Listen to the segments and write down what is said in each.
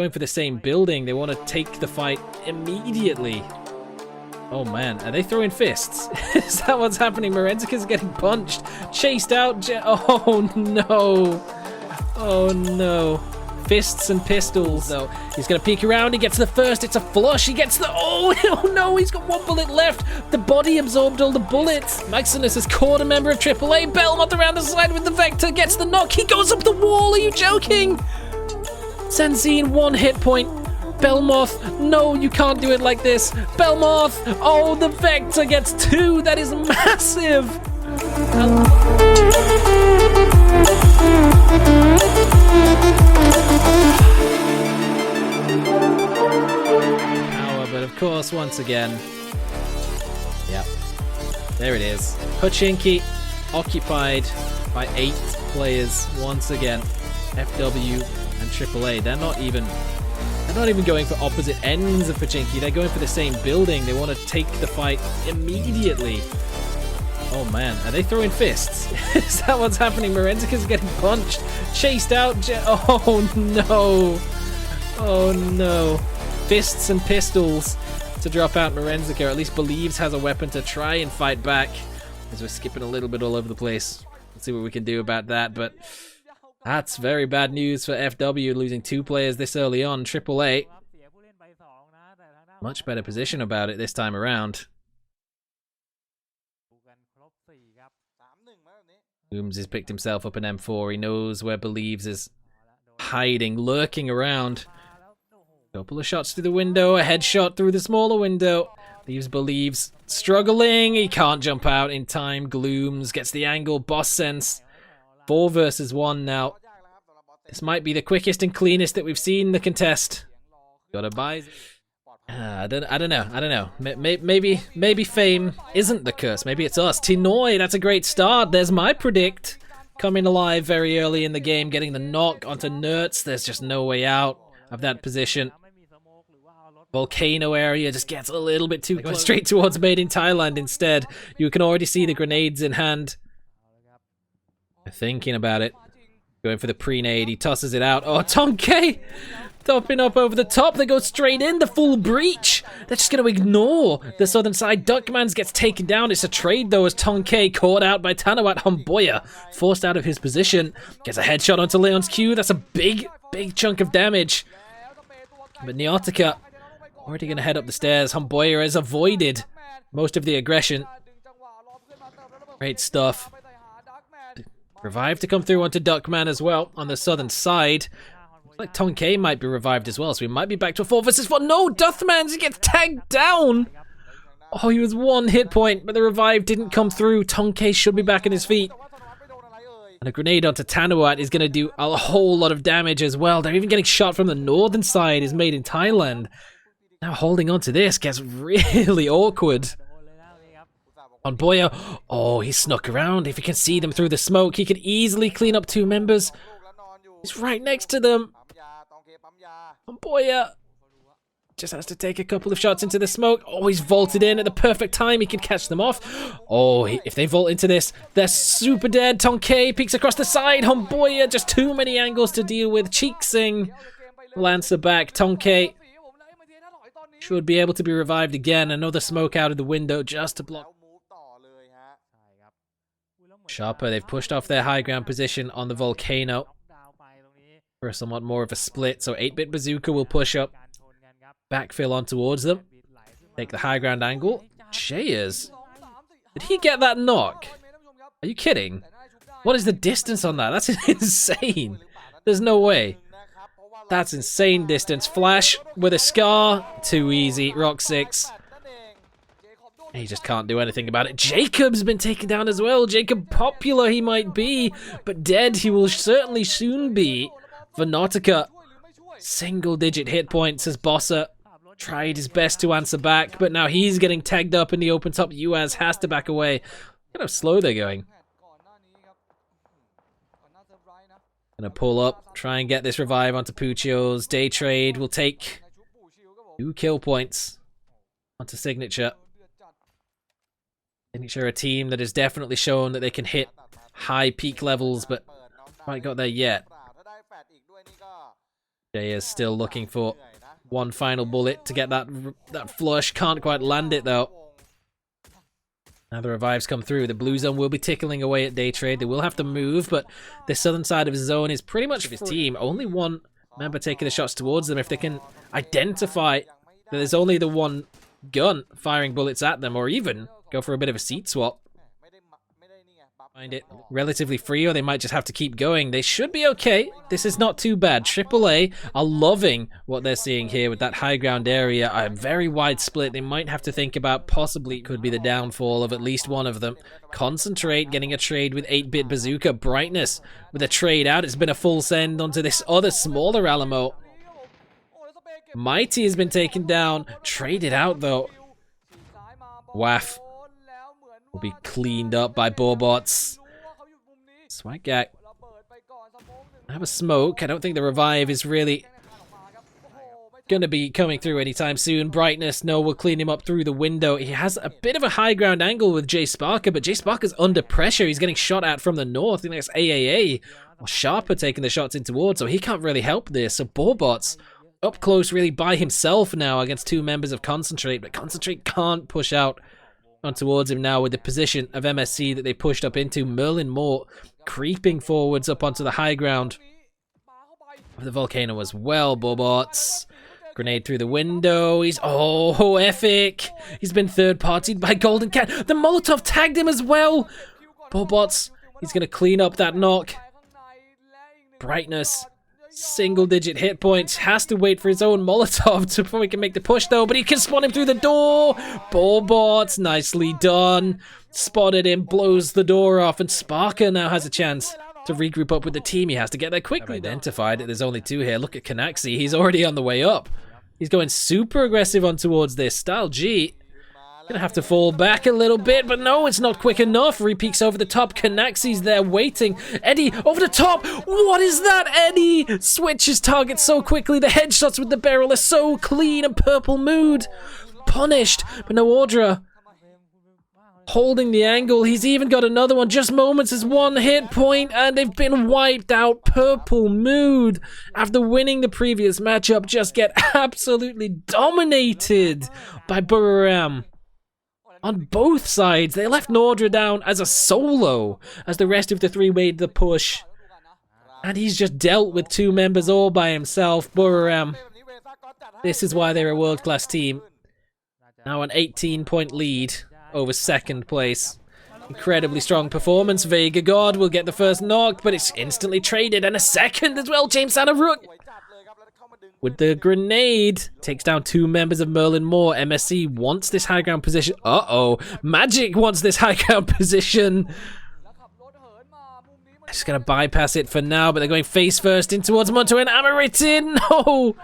Going for the same building. They want to take the fight immediately. Oh man, are they throwing fists? Is that what's happening? Marenzika's getting punched, chased out. Oh no. Oh no. Fists and pistols though. He's gonna peek around, he gets the first, it's a flush, he gets the, oh no, he's got one bullet left. The body absorbed all the bullets. Maximus has caught a member of AAA. Belmont around the side with the Vector, gets the knock, he goes up the wall, are you joking? Sensine, 1 hit point. Belmoth, no, you can't do it like this. Belmoth, oh, the Vector gets 2, that is massive. But of course, once again, yep, there it is. Pachinki occupied by 8 players once again. FW and AAA. They're not even going for opposite ends of Pachinki. They're going for the same building. They want to take the fight immediately. Oh man, are they throwing fists? Is that what's happening? Marenzika's getting punched, chased out. Oh no. Oh no. Fists and pistols to drop out Marenzika, or at least believes has a weapon to try and fight back. As we're skipping a little bit all over the place. Let's see what we can do about that, but that's very bad news for FW, losing 2 players this early on. AAA, much better position about it this time around. Ooms has picked himself up an M4. He knows where Believes is hiding, lurking around. Couple of shots through the window, a headshot through the smaller window. Leaves Believes struggling. He can't jump out in time. Glooms gets the angle. Boss sense. 4 versus 1 now. This might be the quickest and cleanest that we've seen the contest. Gotta buy. I don't know. Maybe fame isn't the curse. Maybe it's us. Tinoi, that's a great start. There's my predict. Coming alive very early in the game, getting the knock onto Nertz. There's just no way out of that position. Volcano area just gets a little bit too close. Straight towards Made in Thailand instead. You can already see the grenades in hand. Thinking about it. Going for the pre-nade. He tosses it out. Oh, Tonke! Topping up over the top. They go straight in. The full breach. They're just going to ignore the southern side. Duckmans gets taken down. It's a trade, though, as Tonke caught out by Tanawat. Humboya forced out of his position. Gets a headshot onto Leon's Q. That's a big chunk of damage. But Neotica already going to head up the stairs. Humboya has avoided most of the aggression. Great stuff. Revive to come through onto Duckman as well on the southern side. Looks like Tonke might be revived as well, so we might be back to a 4 versus 4. No, Duckman gets tagged down. Oh, he was 1 hit point, but the revive didn't come through. Tonke should be back on his feet. And a grenade onto Tanawat is going to do a whole lot of damage as well. They're even getting shot from the northern side, is Made in Thailand. Now holding on to this gets really awkward. On Boya, oh, he snuck around. If he can see them through the smoke, he can easily clean up 2 members. He's right next to them. On Boya, just has to take a couple of shots into the smoke. Oh, he's vaulted in at the perfect time. He can catch them off. Oh, if they vault into this, they're super dead. Tonke peeks across the side. Homboya, just too many angles to deal with. Cheeksing, Lancer back. Tonke should be able to be revived again. Another smoke out of the window just to block. Sharper, they've pushed off their high ground position on the volcano for somewhat more of a split. So 8-bit Bazooka will push up. Backfill on towards them. Take the high ground angle. Chayers. Did he get that knock? Are you kidding? What is the distance on that? That's insane. There's no way. That's insane distance. Flash with a scar. Too easy. Rock 6. He just can't do anything about it. Jacob's been taken down as well. Jacob popular he might be, but dead he will certainly soon be. Vanotica, single-digit hit points as Bossa tried his best to answer back, but now he's getting tagged up in the open top. Uaz has to back away. Look at how slow they're going. Gonna pull up, try and get this revive onto Puccio's. Day trade will take 2 kill points onto Signature. Signature, a team that has definitely shown that they can hit high peak levels, but quite got there yet. Jay is still looking for one final bullet to get that flush. Can't quite land it though. Now the revives come through. The blue zone will be tickling away at Day Trade. They will have to move, but the southern side of his zone is pretty much of his team. Only one member taking the shots towards them. If they can identify that there's only the one gun firing bullets at them, or even go for a bit of a seat swap. Find it relatively free, or they might just have to keep going. They should be okay. This is not too bad. AAA are loving what they're seeing here with that high ground area. A very wide split. They might have to think about possibly could be the downfall of at least one of them. Concentrate, getting a trade with 8-bit bazooka. Brightness with a trade out. It's been a full send onto this other smaller Alamo. Mighty has been taken down. Traded out though. Waff will be cleaned up by Bobots. Swagak. I have a smoke. I don't think the revive is really going to be coming through anytime soon. Brightness, no, we'll clean him up through the window. He has a bit of a high ground angle with Jay Sparker, but Jay Sparker's under pressure. He's getting shot at from the north. I think that's AAA or Sharper taking the shots in towards, so he can't really help this. So Bobots up close really by himself now against two members of Concentrate, but Concentrate can't push out on towards him now with the position of MSC that they pushed up into. Merlin Moore creeping forwards up onto the high ground of the volcano as well. Bobots. Grenade through the window. He's epic. He's been third-partied by Golden Cat. The Molotov tagged him as well. Bobots. He's going to clean up that knock. Brightness. Single-digit hit points. Has to wait for his own Molotov before he can make the push, though. But he can spawn him through the door. Bobots, nicely done. Spotted him, blows the door off, and Sparker now has a chance to regroup up with the team. He has to get there quickly. I've identified that there's only two here. Look at Kanaxi. He's already on the way up. He's going super aggressive on towards this. Style G. Gonna have to fall back a little bit, but no, it's not quick enough. Repeaks over the top. Kanaxi's there waiting. Eddie over the top. What is that? Eddie switches target so quickly. The headshots with the barrel are so clean, and Purple Mood punished, but no Audra holding the angle. He's even got another one. Just moments as one hit point, and they've been wiped out. Purple Mood, after winning the previous matchup, just get absolutely dominated by Buriram. On both sides, they left Nordra down as a solo, as the rest of the three made the push. And he's just dealt with two members all by himself. Buriram. This is why they're a world-class team. Now an 18-point lead over second place. Incredibly strong performance. Vega God will get the first knock, but it's instantly traded, and a second as well. James Sanarook with the grenade takes down two members of Merlin Moore. MSC wants this high ground position. Magic wants this high ground position. Just gonna bypass it for now, but they're going face first in towards Munto and Amaritin. No!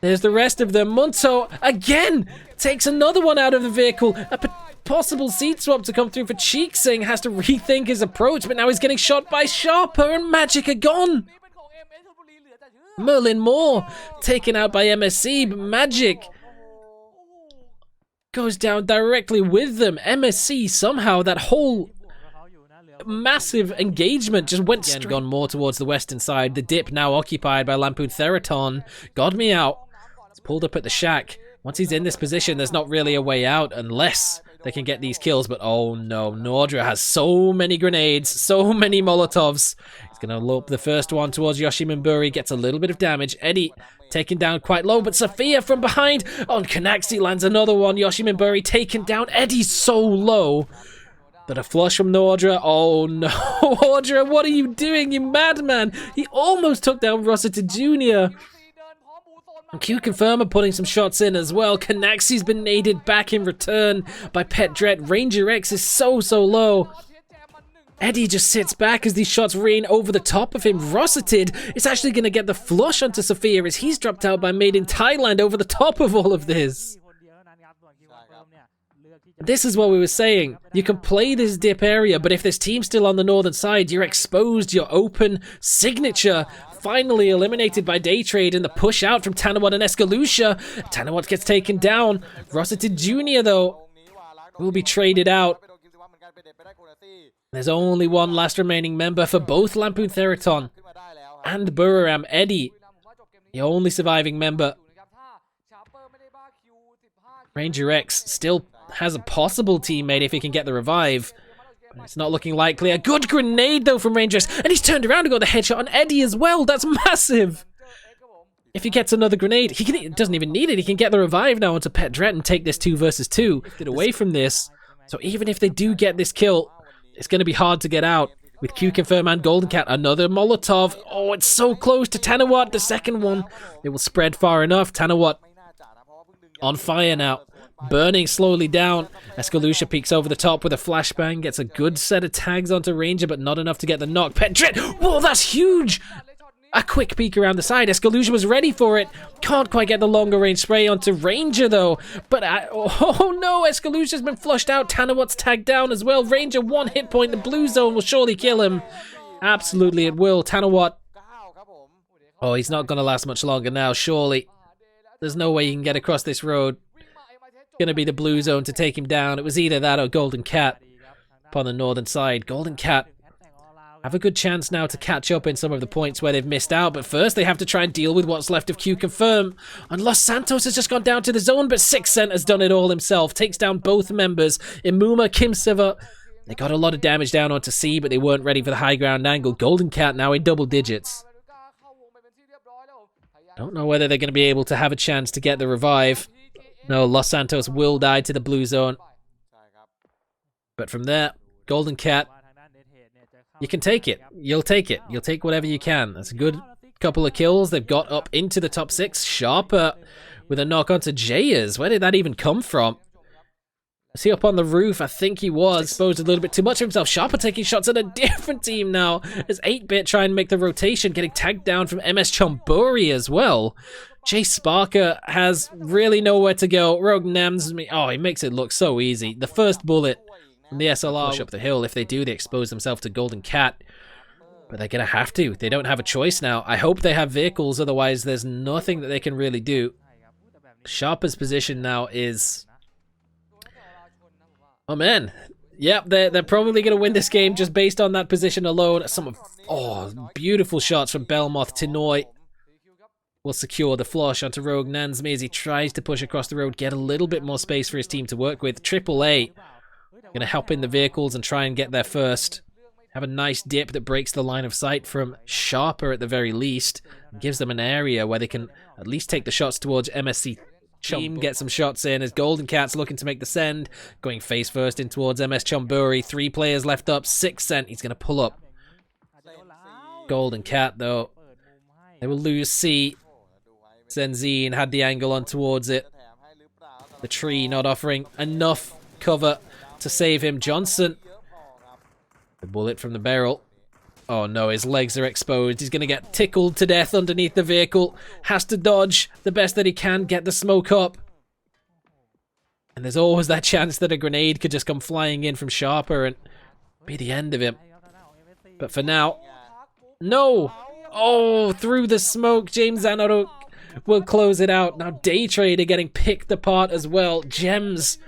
There's the rest of them. Munto again takes another one out of the vehicle. A possible seat swap to come through for Cheeksing. Has to rethink his approach, but now he's getting shot by Sharper, and Magic are gone. Merlin Moore taken out by MSC, but Magic goes down directly with them. MSC somehow, that whole massive engagement just went straight. Gone more towards the western side. The dip now occupied by Lampoon Theraton. God me out. It's pulled up at the shack. Once he's in this position, there's not really a way out unless they can get these kills. But oh no, Nordra has so many grenades, so many Molotovs. He's going to lob the first one towards Yoshimanburi. Gets a little bit of damage. Eddie taken down quite low, but Sophia from behind on Kanaxi lands another one. Yoshimanburi taken down. Eddie's so low. But a flush from Nordra. Oh no, Audra, what are you doing, you madman? He almost took down Rossiter Jr. And Q Confirmer putting some shots in as well. Kanaxi's been naded back in return by Pet Dread. Ranger X is so low. Eddie just sits back as these shots rain over the top of him. Rossitid is actually going to get the flush onto Sophia as he's dropped out by Made in Thailand over the top of all of this. This is what we were saying. You can play this dip area, but if this team's still on the northern side, you're exposed, you're open. Signature finally eliminated by Day Trade in the push out from Tanawat and Escalucia. Tanawat gets taken down. Rossiter Jr., though, will be traded out. There's only one last remaining member for both Lampoon Theraton and Buriram. Eddie The only surviving member. Ranger X still has a possible teammate if he can get the revive. But it's not looking likely. A good grenade, though, from Ranger X. And he's turned around and got the headshot on Eddie as well. That's massive. If he gets another grenade, he doesn't even need it. He can get the revive now onto Pet Dret and take this 2 versus 2. Get away from this. So even if they do get this kill, it's going to be hard to get out. With Q confirm and Golden Cat, another Molotov. Oh, it's so close to Tanawat, the second one. It will spread far enough. Tanawat on fire now. Burning slowly down. Escalucia peeks over the top with a flashbang. Gets a good set of tags onto Ranger, but not enough to get the knock. Pet Dret! Whoa, that's huge! A quick peek around the side. Escalucia was ready for it. Can't quite get the longer range spray onto Ranger, though. But, oh no, Escalucia's been flushed out. Tanawat's tagged down as well. Ranger, 1 hit point. The blue zone will surely kill him. Absolutely, it will. Tanawat. Oh, he's not going to last much longer now, surely. There's no way he can get across this road. It's going to be the blue zone to take him down. It was either that or Golden Cat upon the northern side. Golden Cat have a good chance now to catch up in some of the points where they've missed out, but first they have to try and deal with what's left of Q confirm. And Los Santos has just gone down to the zone, but Sixcent has done it all himself. Takes down both members. Imuma, Kim Siver. They got a lot of damage down onto C, but they weren't ready for the high ground angle. Golden Cat now in double digits. Don't know whether they're going to be able to have a chance to get the revive. No, Los Santos will die to the blue zone. But from there, Golden Cat, you can take it. You'll take it. You'll take whatever you can. That's a good couple of kills. They've got up into the top 6. Sharper with a knock onto Jayers. Where did that even come from? Was he up on the roof? I think he was. Exposed a little bit too much of himself. Sharper taking shots at a different team now. As 8-Bit trying to make the rotation, getting tagged down from MS Chomburi as well. Jay Sparker has really nowhere to go. Rogue Nams me. Oh, he makes it look so easy. The first bullet from the SLR push up the hill. If they do, they expose themselves to Golden Cat. But they're going to have to. They don't have a choice now. I hope they have vehicles, otherwise there's nothing that they can really do. Sharper's position now is... Oh man, yep, they're probably going to win this game just based on that position alone. Some beautiful shots from Belmoth. Tinoy will secure the flush onto Rogue Nansme as he tries to push across the road, get a little bit more space for his team to work with. AAA going to help in the vehicles and try and get there first. Have a nice dip that breaks the line of sight from Sharper at the very least. Gives them an area where they can at least take the shots towards MSC. Team get some shots in as Golden Cat's looking to make the send. Going face first in towards MS Chomburi. 3 players left up. Sixcent. He's going to pull up. Golden Cat, though. They will lose C. Zenzine had the angle on towards it. The tree not offering enough cover to save him. Johnson. The bullet from the barrel. Oh no, his legs are exposed. He's going to get tickled to death underneath the vehicle. Has to dodge the best that he can, get the smoke up. And there's always that chance that a grenade could just come flying in from Sharper and be the end of him. But for now, no! Oh, through the smoke, James Zanaro will close it out. Now Day Trader getting picked apart as well. Gems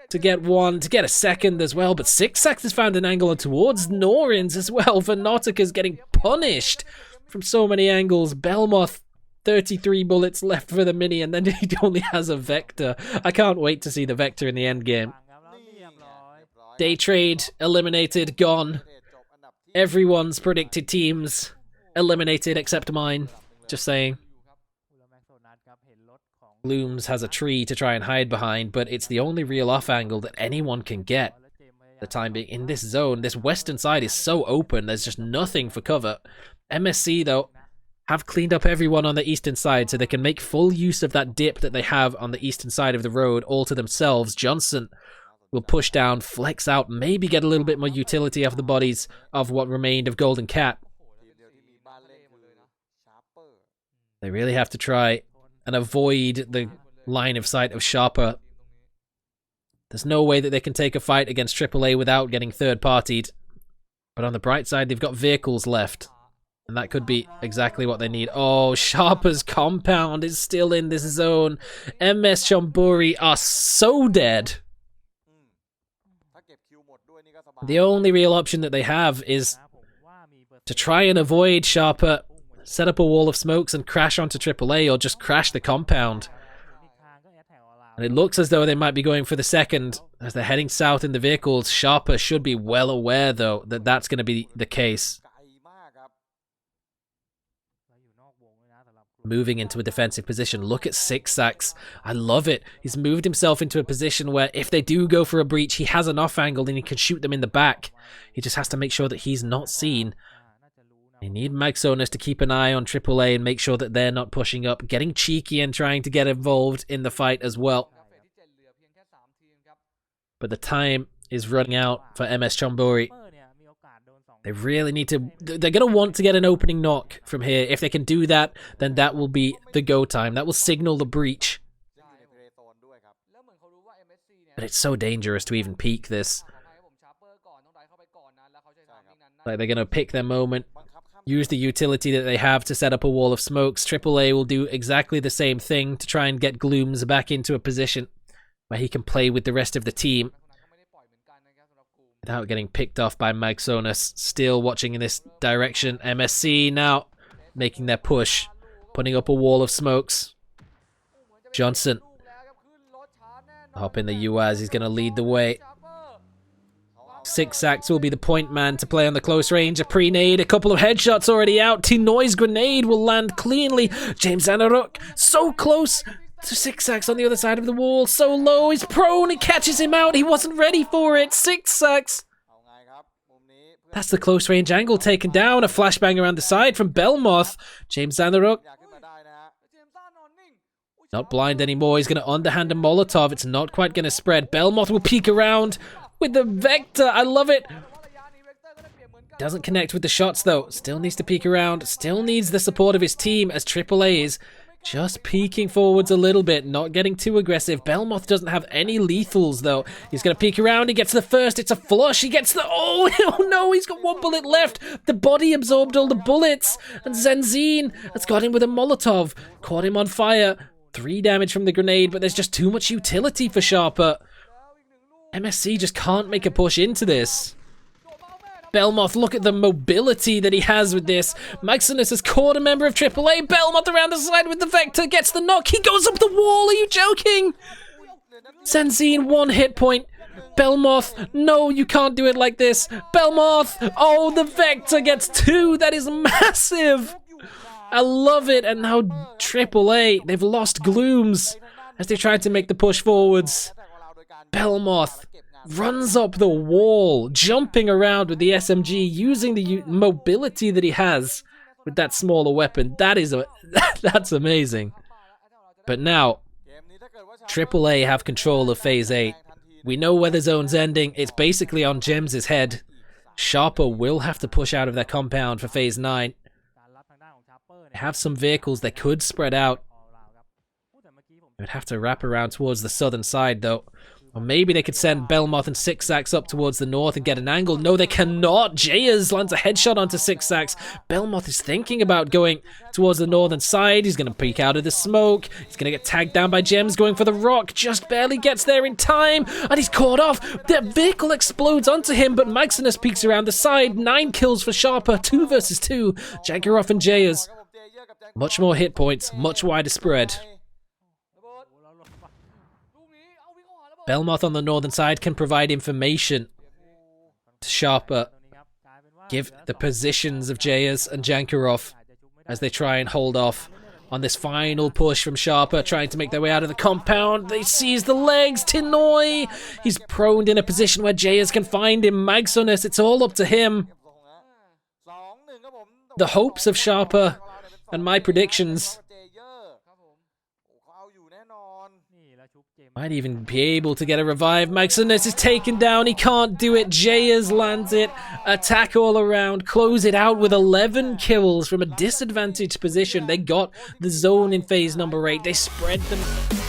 to get one, to get a second as well, but Sixax has found an angle on towards Norins as well. Vernotika's getting punished from so many angles. Belmoth, 33 bullets left for the mini, and then he only has a Vector. I can't wait to see the Vector in the end game. Day Trade eliminated, gone. Everyone's predicted teams eliminated except mine. Just saying. Looms has a tree to try and hide behind, but it's the only real off angle that anyone can get. The time being in this zone, this western side is so open, there's just nothing for cover. MSC, though, have cleaned up everyone on the eastern side so they can make full use of that dip that they have on the eastern side of the road all to themselves. Johnson will push down, flex out, maybe get a little bit more utility off the bodies of what remained of Golden Cat. They really have to try and avoid the line of sight of Sharper. There's no way that they can take a fight against AAA without getting third-partied. But on the bright side, they've got vehicles left. And that could be exactly what they need. Oh, Sharper's compound is still in this zone. MS Chomburi are so dead. The only real option that they have is to try and avoid Sharper set up a wall of smokes and crash onto AAA, or just crash the compound. And it looks as though they might be going for the second. As they're heading south in the vehicles, Sharper should be well aware, though, that that's going to be the case. Moving into a defensive position. Look at Six-Sacks. I love it. He's moved himself into a position where if they do go for a breach, he has an off angle and he can shoot them in the back. He just has to make sure that he's not seen. They need Magsonis to keep an eye on AAA and make sure that they're not pushing up, getting cheeky and trying to get involved in the fight as well. But the time is running out for MS Chonburi. They really need to... They're going to want to get an opening knock from here. If they can do that, then that will be the go time. That will signal the breach. But it's so dangerous to even peek this. Like, they're going to pick their moment. Use the utility that they have to set up a wall of smokes. AAA will do exactly the same thing to try and get Glooms back into a position where he can play with the rest of the team without getting picked off by Magsonis. Still watching in this direction. MSC now making their push, putting up a wall of smokes. Johnson hopping the UAZ. He's going to lead the way. Six-Sacks will be the point man to play on the close range. A pre-nade, a couple of headshots already out. Tinoy's grenade will land cleanly. James Anaruk so close to Six-Sacks on the other side of the wall. So low, he's prone, it catches him out. He wasn't ready for it. Six-Sacks. That's the close range angle taken down. A flashbang around the side from Belmoth. James Anaruk not blind anymore. He's going to underhand a Molotov. It's not quite going to spread. Belmoth will peek around with the Vector. I love it. Doesn't connect with the shots, though. Still needs to peek around. Still needs the support of his team, as AAA is just peeking forwards a little bit, not getting too aggressive. Belmoth doesn't have any lethals, though. He's going to peek around. He gets the first. It's a flush. He gets the... Oh, oh no, he's got one bullet left. The body absorbed all the bullets. And Zenzine has got him with a Molotov. Caught him on fire. 3 damage from the grenade, but there's just too much utility for Sharper. MSC just can't make a push into this. Belmoth, look at the mobility that he has with this. Magsonis has caught a member of AAA. Belmoth around the side with the Vector, gets the knock. He goes up the wall. Are you joking? Zenzine, 1 hit point. Belmoth, no, you can't do it like this. Belmoth, oh, the Vector gets 2. That is massive. I love it. And now AAA, they've lost Glooms as they try to make the push forwards. Belmoth runs up the wall, jumping around with the SMG, using the mobility that he has with that smaller weapon. That's amazing. But now, AAA have control of Phase 8. We know where the zone's ending. It's basically on Gems' head. Sharper will have to push out of their compound for Phase 9. They have some vehicles that could spread out. They would have to wrap around towards the southern side, though. Or maybe they could send Belmoth and Six-Sacks up towards the north and get an angle. No, they cannot. Jayers lands a headshot onto Six-Sacks. Belmoth is thinking about going towards the northern side. He's going to peek out of the smoke. He's going to get tagged down by Gems, going for the rock. Just barely gets there in time. And he's caught off. The vehicle explodes onto him, but Magsonis peeks around the side. 9 kills for Sharper. 2 versus 2. Jaguroff and Jayers. Much more hit points. Much wider spread. Belmoth on the northern side can provide information to Sharper. Give the positions of Jayers and Jankarov as they try and hold off on this final push from Sharper, trying to make their way out of the compound. They seize the legs. Tinoy! He's proned in a position where Jayers can find him. Magsonis, it's all up to him. The hopes of Sharper and my predictions might even be able to get a revive. Magsonis is taken down. He can't do it. Jayers lands it. Attack all around. Close it out with 11 kills from a disadvantaged position. They got the zone in phase number 8. They spread them.